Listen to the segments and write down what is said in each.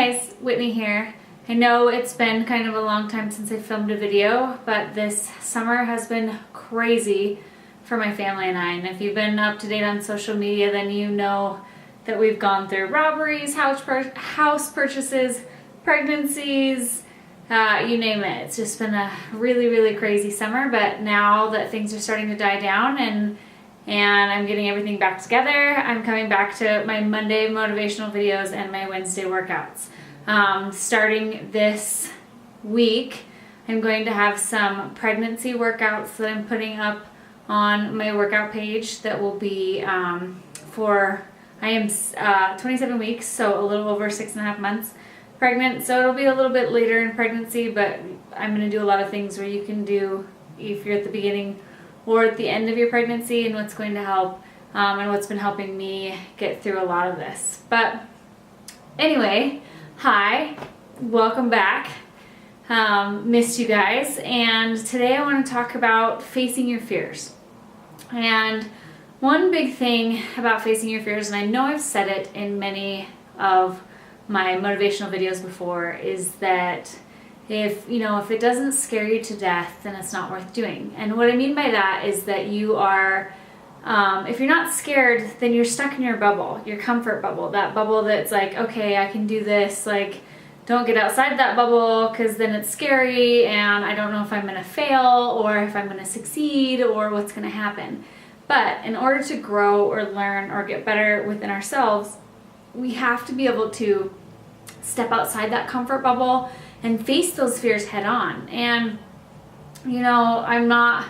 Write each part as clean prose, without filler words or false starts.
guys, Whitney here. I know it's been kind of a long time since I filmed a video, but this summer has been crazy for my family and I. And if you've been up to date on social media, then you know that we've gone through robberies, house purchases, pregnancies, you name it. It's just been a really, really crazy summer, but now that things are starting to die down and I'm getting everything back together, I'm coming back to my Monday motivational videos and my Wednesday workouts. Starting this week, I'm going to have some pregnancy workouts that I'm putting up on my workout page that will be I am 27 weeks, so a little over 6.5 months pregnant, so it'll be a little bit later in pregnancy, but I'm going to do a lot of things where you can do if you're at the beginning or at the end of your pregnancy, and what's going to help and what's been helping me get through a lot of this. But anyway, hi, welcome back. Missed you guys, and today I want to talk about facing your fears. And one big thing about facing your fears, and I know I've said it in many of my motivational videos before, is that if it doesn't scare you to death, then it's not worth doing. And what I mean by that is that you are, if you're not scared, then you're stuck in your bubble, your comfort bubble, that bubble that's like, okay, I can do this, like, don't get outside that bubble because then it's scary and I don't know if I'm going to fail or if I'm going to succeed or what's going to happen. But in order to grow or learn or get better within ourselves, we have to be able to step outside that comfort bubble and face those fears head on. And I'm not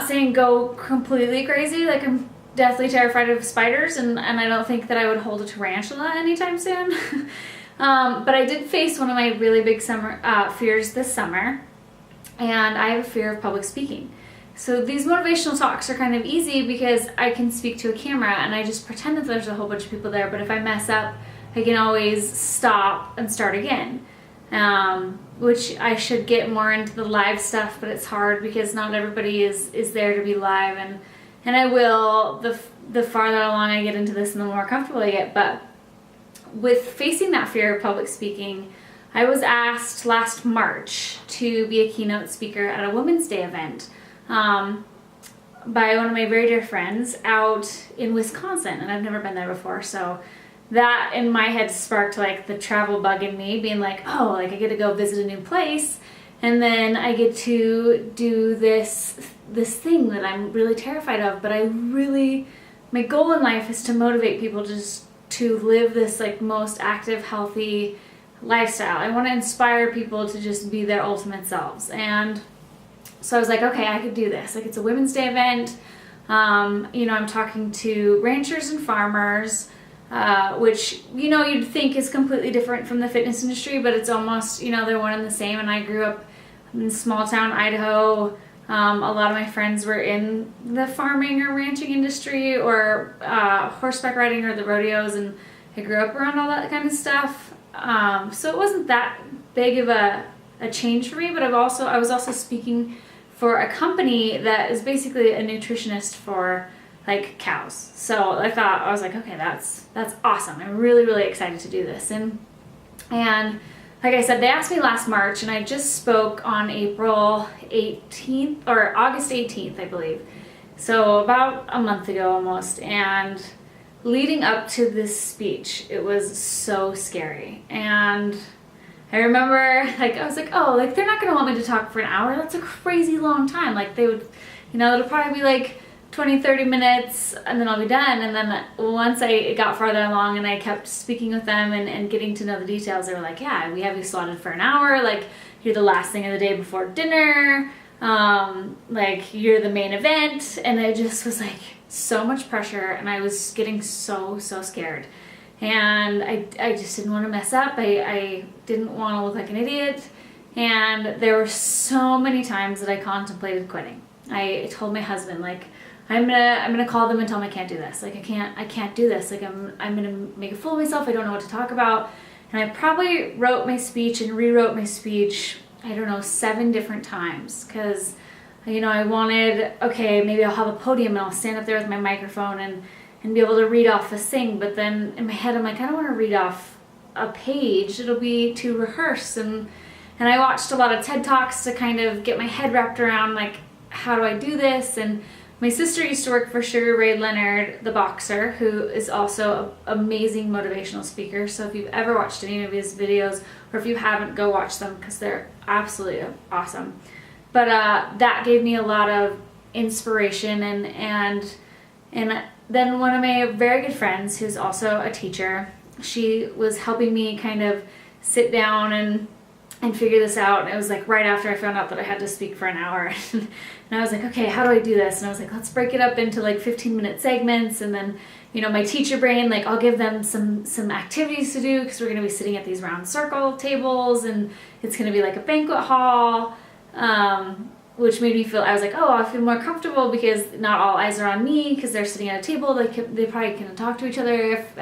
saying go completely crazy. Like, I'm deathly terrified of spiders, and I don't think that I would hold a tarantula anytime soon. But I did face one of my really big summer fears this summer, and I have a fear of public speaking. So these motivational talks are kind of easy because I can speak to a camera and I just pretend that there's a whole bunch of people there, but if I mess up, I can always stop and start again. Which I should get more into the live stuff, but it's hard because not everybody is there to be live, and I will the farther along I get into this and the more comfortable I get. But with facing that fear of public speaking, I was asked last March to be a keynote speaker at a Women's Day event by one of my very dear friends out in Wisconsin, and I've never been there before, so that in my head sparked like the travel bug in me, being like, oh, like I get to go visit a new place, and then I get to do this thing that I'm really terrified of, but my goal in life is to motivate people to live this like most active, healthy lifestyle. I want to inspire people to just be their ultimate selves. And so I was like, okay, I could do this. Like, it's a Women's Day event. I'm talking to ranchers and farmers, which, you'd think is completely different from the fitness industry, but it's almost, they're one and the same. And I grew up in small town Idaho. A lot of my friends were in the farming or ranching industry or horseback riding or the rodeos, and I grew up around all that kind of stuff. So it wasn't that big of a change for me, but I was also speaking for a company that is basically a nutritionist for like cows. So I was like, okay, that's awesome. I'm really, really excited to do this. And like I said, they asked me last March, and I just spoke on April 18th or August 18th, I believe. So about a month ago almost. And leading up to this speech, it was so scary. And I remember, I was like, oh, they're not going to want me to talk for an hour. That's a crazy long time. Like, they would, it'll probably be like 20, 30 minutes, and then I'll be done. And then once I got farther along and I kept speaking with them and getting to know the details, they were like, yeah, we have you slotted for an hour. Like, you're the last thing of the day before dinner. Like, you're the main event. And it just was like so much pressure, and I was getting so scared. And I just didn't want to mess up. I didn't want to look like an idiot. And there were so many times that I contemplated quitting. I told my husband, like, I'm gonna call them and tell them I can't do this. Like, I can't do this. Like, I'm gonna make a fool of myself. I don't know what to talk about. And I probably wrote my speech and rewrote my speech, I don't know, 7 different times, because I wanted, okay, maybe I'll have a podium and I'll stand up there with my microphone and be able to read off this thing. But then in my head, I'm like, I don't want to read off a page. It'll be to rehearse. And I watched a lot of TED Talks to kind of get my head wrapped around, like, how do I do this? And my sister used to work for Sugar Ray Leonard, the boxer, who is also an amazing motivational speaker. So if you've ever watched any of his videos, or if you haven't, go watch them because they're absolutely awesome. But that gave me a lot of inspiration, and then one of my very good friends, who's also a teacher, she was helping me kind of sit down and figure this out. And it was like right after I found out that I had to speak for an hour. And I was like, okay, how do I do this? And I was like, let's break it up into like 15-minute segments. And then, you know, my teacher brain, like, I'll give them some activities to do, because we're going to be sitting at these round circle tables, and it's going to be like a banquet hall, which made me feel, I was like, oh, I feel more comfortable because not all eyes are on me because they're sitting at a table. They probably can talk to each other if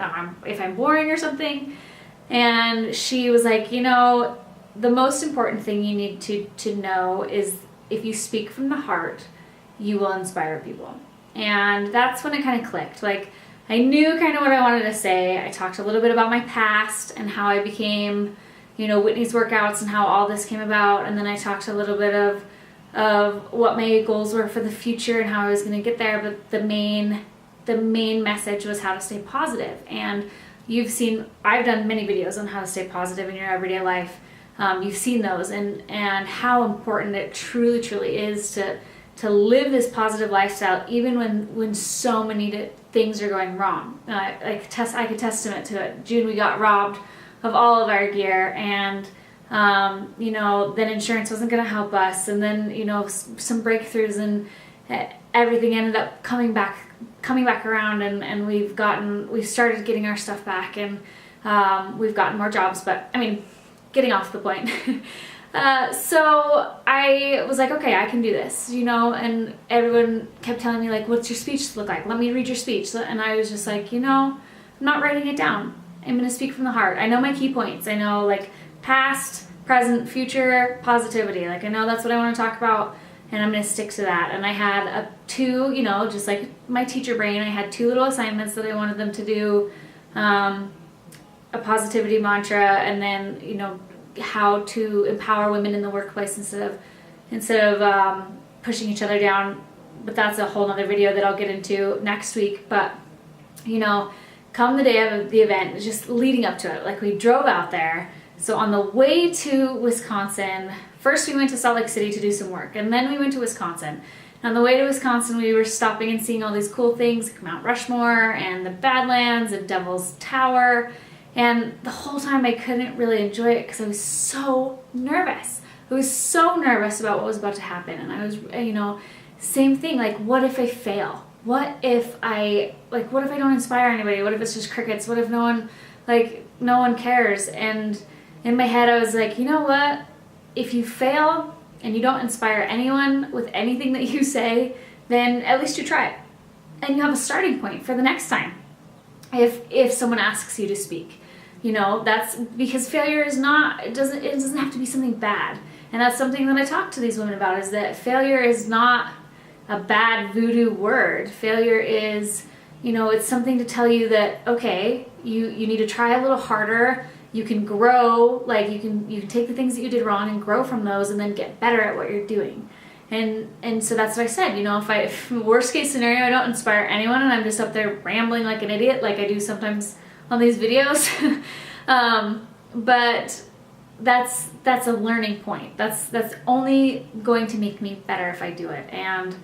I'm boring or something. And she was like, you know, the most important thing you need to know is, if you speak from the heart, you will inspire people. And that's when it kind of clicked. Like, I knew kind of what I wanted to say. I talked a little bit about my past and how I became, you know, Whitney's Workouts and how all this came about. And then I talked a little bit of what my goals were for the future and how I was going to get there. But the main message was how to stay positive. And you've seen, I've done many videos on how to stay positive in your everyday life. You've seen those, and how important it truly is to live this positive lifestyle, even when so many things are going wrong. I could testament to it. June, we got robbed of all of our gear, and you know, then insurance wasn't going to help us, and then, you know, some breakthroughs, and everything ended up coming back around, and we've started getting our stuff back, and we've gotten more jobs. But I mean, getting off the point. So I was like, okay, I can do this, you know, and everyone kept telling me, like, what's your speech look like? Let me read your speech. And I was just like, you know, I'm not writing it down. I'm going to speak from the heart. I know my key points. I know, like, past, present, future, positivity. Like, I know that's what I want to talk about, and I'm going to stick to that. And I had two, you know, just like my teacher brain, I had 2 little assignments that I wanted them to do. A positivity mantra, and then, you know, how to empower women in the workplace instead of pushing each other down. But that's a whole nother video that I'll get into next week. But, you know, come the day of the event, just leading up to it, like, we drove out there. So on the way to Wisconsin, first we went to Salt Lake City to do some work, and then we went to Wisconsin. And on the way to Wisconsin, we were stopping and seeing all these cool things, like Mount Rushmore and the Badlands and Devil's Tower. And the whole time I couldn't really enjoy it because I was so nervous. I was so nervous about what was about to happen. And I was, you know, same thing, like, what if I fail? What if I don't inspire anybody? What if it's just crickets? What if no one cares? And in my head I was like, you know what? If you fail and you don't inspire anyone with anything that you say, then at least you try it. And you have a starting point for the next time. If someone asks you to speak. You know, that's because failure is not, it doesn't have to be something bad. And that's something that I talk to these women about, is that failure is not a bad voodoo word. Failure is, you know, it's something to tell you that, okay, you need to try a little harder. You can grow, like, you can take the things that you did wrong and grow from those, and then get better at what you're doing. And so that's what I said, you know, if worst case scenario, I don't inspire anyone and I'm just up there rambling like an idiot, like I do sometimes on these videos. But that's a learning point. That's only going to make me better if I do it. And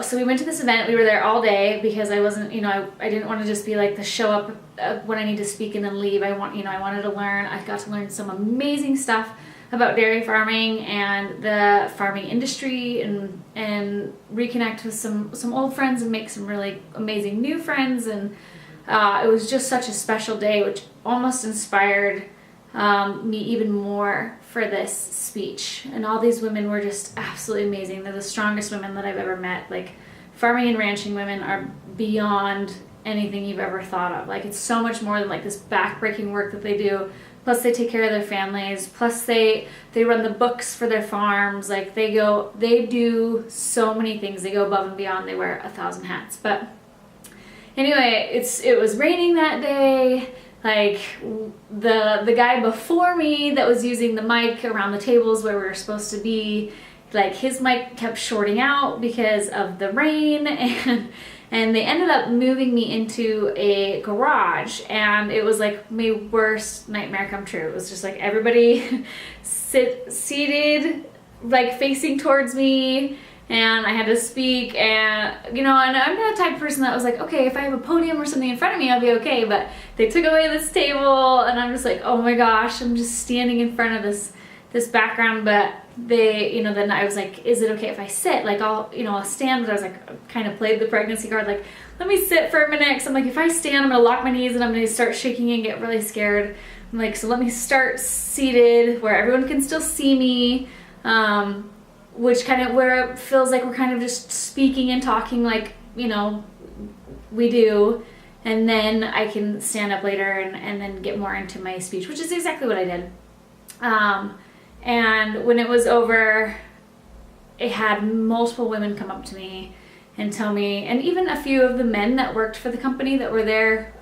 so we went to this event. We were there all day because I wasn't, you know, I didn't want to just be like the show up when I need to speak and then leave. I wanted to learn. I got to learn some amazing stuff about dairy farming and the farming industry, and reconnect with some old friends and make some really amazing new friends. And it was just such a special day, which almost inspired me even more for this speech. And all these women were just absolutely amazing. They're the strongest women that I've ever met. Like, farming and ranching women are beyond anything you've ever thought of. Like, it's so much more than like this backbreaking work that they do. Plus they take care of their families. Plus they run the books for their farms. Like, they do so many things. They go above and beyond. They wear 1,000 hats. But anyway, it was raining that day. Like the guy before me that was using the mic around the tables where we were supposed to be, like his mic kept shorting out because of the rain, and they ended up moving me into a garage, and it was like my worst nightmare come true. It was just like everybody seated like facing towards me, and I had to speak, and and I'm not the type of person that was like, okay, if I have a podium or something in front of me, I'll be okay. But they took away this table, and I'm just like, oh my gosh, I'm just standing in front of this background. But they, then I was like, is it okay if I sit? Like I'll stand, but I was like, kind of played the pregnancy card, like, let me sit for a minute. Cause I'm like, if I stand, I'm gonna lock my knees and I'm gonna start shaking and get really scared. I'm like, so let me start seated where everyone can still see me. Which kind of where it feels like we're kind of just speaking and talking like, we do. And then I can stand up later and then get more into my speech, which is exactly what I did. And when it was over, it had multiple women come up to me and tell me, and even a few of the men that worked for the company that were there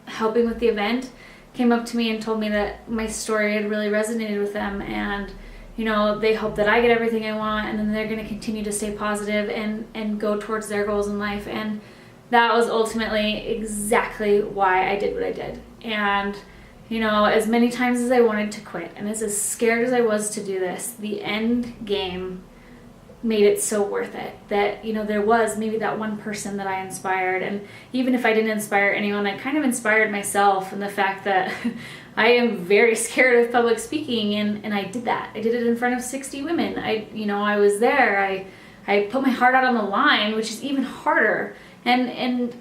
helping with the event came up to me and told me that my story had really resonated with them, and they hope that I get everything I want, and then they're going to continue to stay positive and go towards their goals in life. And that was ultimately exactly why I did what I did. And as many times as I wanted to quit, and as scared as I was to do this, the end game made it so worth it. That, there was maybe that one person that I inspired. And even if I didn't inspire anyone, I kind of inspired myself in the fact that I am very scared of public speaking, and I did that. I did it in front of 60 women. I was there. I put my heart out on the line, which is even harder. And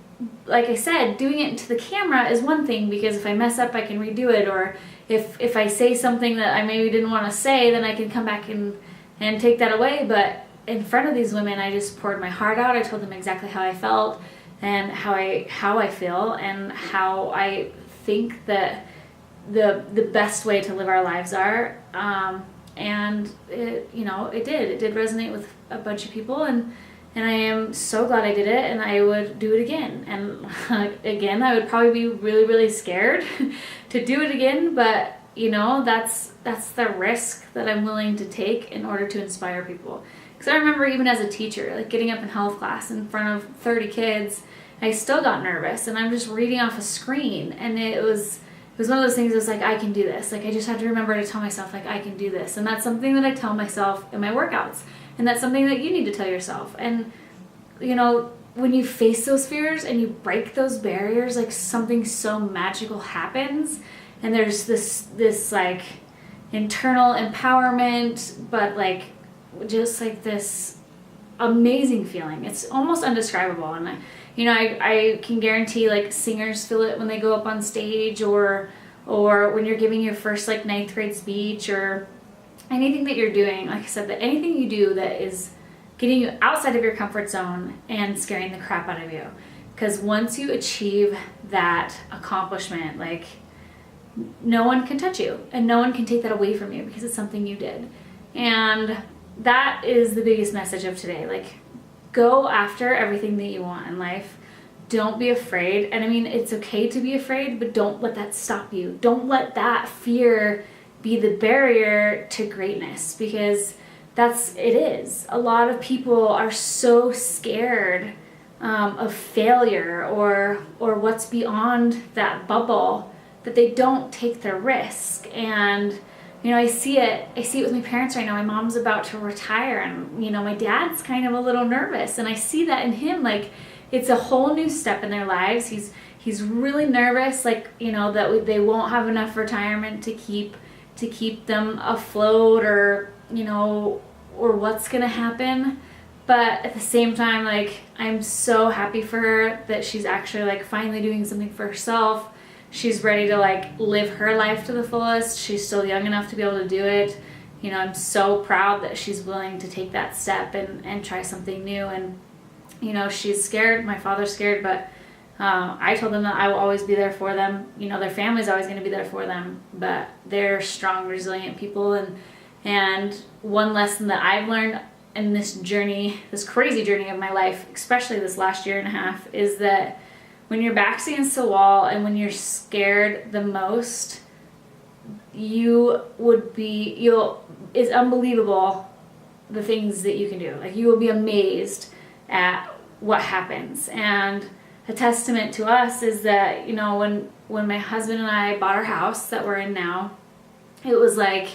like I said, doing it to the camera is one thing, because if I mess up, I can redo it. Or if I say something that I maybe didn't want to say, then I can come back and take that away. But in front of these women, I just poured my heart out. I told them exactly how I felt and how I feel and how I think that the best way to live our lives are. And it did resonate with a bunch of people, and I am so glad I did it, and I would do it again. And again, I would probably be really, really scared to do it again, but that's the risk that I'm willing to take in order to inspire people. Because I remember even as a teacher, like getting up in health class in front of 30 kids, I still got nervous, and I'm just reading off a screen, and it was one of those things. It was like, I can do this. Like, I just have to remember to tell myself, like, I can do this. And that's something that I tell myself in my workouts. And that's something that you need to tell yourself. And, when you face those fears and you break those barriers, like, something so magical happens. And there's this like internal empowerment, but like just like this amazing feeling. It's almost undescribable. And I can guarantee, like, singers feel it when they go up on stage, or when you're giving your first like 9th grade speech, or anything that you're doing. Like I said, that anything you do that is getting you outside of your comfort zone and scaring the crap out of you. Because once you achieve that accomplishment, like, no one can touch you and no one can take that away from you, because it's something you did. And that is the biggest message of today. Like, go after everything that you want in life. Don't be afraid. And I mean, it's okay to be afraid, but don't let that stop you. Don't let that fear be the barrier to greatness, because it is. A lot of people are so scared of failure or what's beyond that bubble that they don't take the risk. And I see it with my parents right now. My mom's about to retire, and my dad's kind of a little nervous, and I see that in him. Like, it's a whole new step in their lives. He's really nervous, like, that they won't have enough retirement to keep them afloat, or or what's gonna happen. But at the same time, like, I'm so happy for her that she's actually, like, finally doing something for herself. She's ready to, like, live her life to the fullest. She's still young enough to be able to do it. I'm so proud that she's willing to take that step and try something new. And she's scared. My father's scared, but I told them that I will always be there for them. Their family's always going to be there for them, but they're strong, resilient people. And one lesson that I've learned in this journey, this crazy journey of my life, especially this last year and a half, is that when your back's against the wall and when you're scared the most, it's unbelievable the things that you can do. Like, you will be amazed at what happens. And a testament to us is that, you know, when my husband and I bought our house that we're in now, it was like,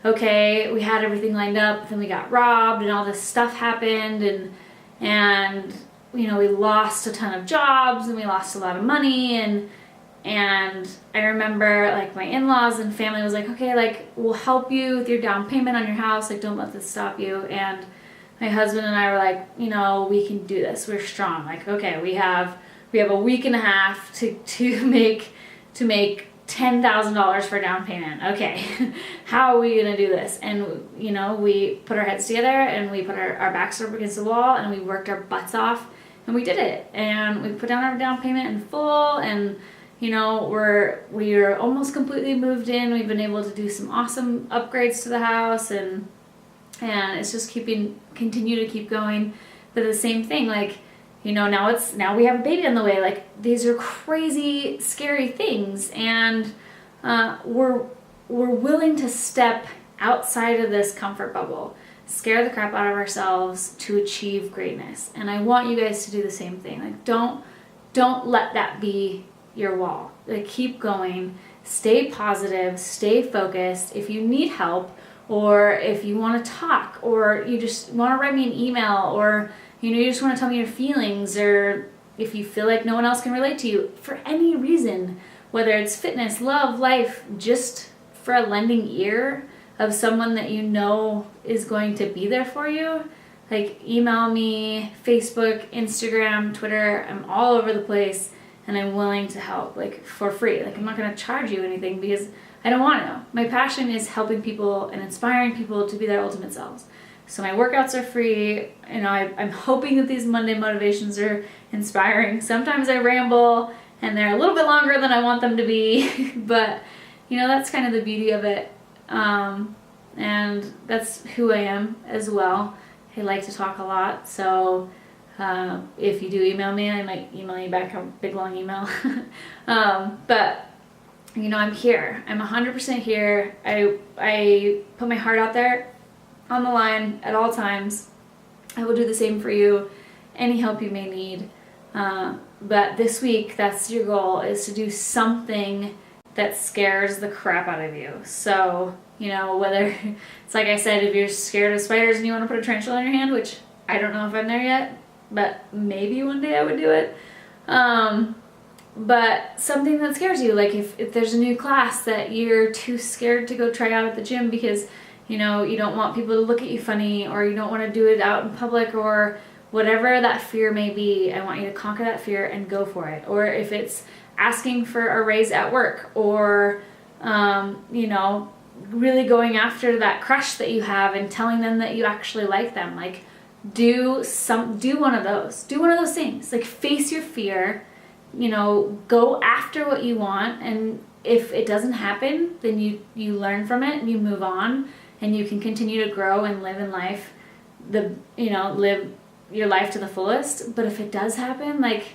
okay, we had everything lined up, then we got robbed and all this stuff happened, and you know, we lost a ton of jobs and we lost a lot of money, and I remember, like, my in-laws and family was like, okay, like, we'll help you with your down payment on your house, like, don't let this stop you. And my husband and I were like, you know, we can do this, we're strong. Like, okay, we have a week and a half to make $10,000 for down payment. Okay, how are we gonna do this? And you know, we put our heads together and we put our backs up against the wall and we worked our butts off and we did it. And we put down our down payment in full, and you know, we're almost completely moved in. We've been able to do some awesome upgrades to the house, and it's just continue to keep going. But the same thing, like, you know, now we have a baby on the way. Like, these are crazy, scary things, and we're willing to step outside of this comfort bubble, scare the crap out of ourselves to achieve greatness. And I want you guys to do the same thing. Like, don't let that be your wall. Like, keep going, stay positive, stay focused. If you need help, or if you want to talk, or you just want to write me an email, or you know, you just want to tell me your feelings, or if you feel like no one else can relate to you for any reason, whether it's fitness, love, life, just for a lending ear of someone that you know is going to be there for you, like, email me, Facebook, Instagram, Twitter. I'm all over the place, and I'm willing to help, like, for free. Like, I'm not going to charge you anything because I don't want to. My passion is helping people and inspiring people to be their ultimate selves. So my workouts are free. You know, I'm hoping that these Monday motivations are inspiring. Sometimes I ramble and they're a little bit longer than I want them to be, but you know, that's kind of the beauty of it. And that's who I am as well. I like to talk a lot, so if you do email me, I might email you back a big long email. But you know, I'm here. I'm 100% here. I put my heart out there on the line at all times. I will do the same for you, any help you may need. But this week, that's your goal, is to do something that scares the crap out of you. So, you know, whether it's like I said, if you're scared of spiders and you want to put a tarantula in your hand, which I don't know if I'm there yet, but maybe one day I would do it. But something that scares you, like if there's a new class that you're too scared to go try out at the gym because, you know, you don't want people to look at you funny, or you don't want to do it out in public, or whatever that fear may be, I want you to conquer that fear and go for it. Or if it's asking for a raise at work, or, you know, really going after that crush that you have and telling them that you actually like them, like do one of those things. Like, face your fear, you know, go after what you want, and if it doesn't happen, then you learn from it and you move on, and you can continue to grow and live in life, live your life to the fullest. But if it does happen, like,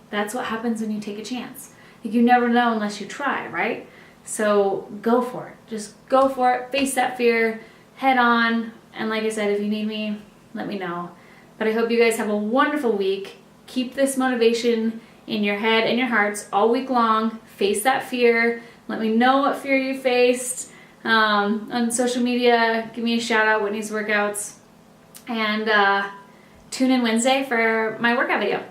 that's what happens when you take a chance. Like, you never know unless you try, right? So go for it. Just go for it. Face that fear head on. And like I said, if you need me, let me know. But I hope you guys have a wonderful week. Keep this motivation in your head and your hearts all week long. Face that fear. Let me know what fear you faced on social media. Give me a shout out, Whitney's Workouts. And tune in Wednesday for my workout video.